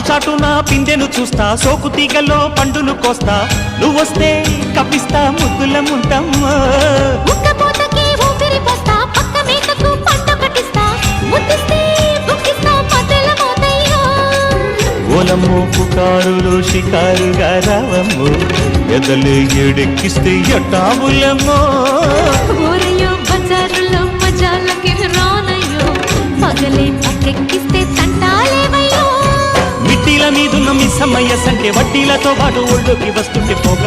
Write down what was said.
చాటున పిందెను చూస్తా, సోకు తీగల్లో పండును కోస్తా, నువ్వొస్తే కప్పిస్తా ముద్దులముంటమ్మా. ఓలమ్మో పుకారులు షికారుగా రావమ్మో, ఎదలు ఎడెక్కిస్తే ఎట్టావులమ్మో. ఊరయ్యో బజారులో మజాలకి రానయ్యో, పగలే పక్కెక్కిస్తే తంటాలేవయ్యో. మిట్టిల మీదున్న మిస్సమ్మయ్య సంటే వడ్డీలతో పాటు ఒళ్ళోకి వస్తుంటే పోగ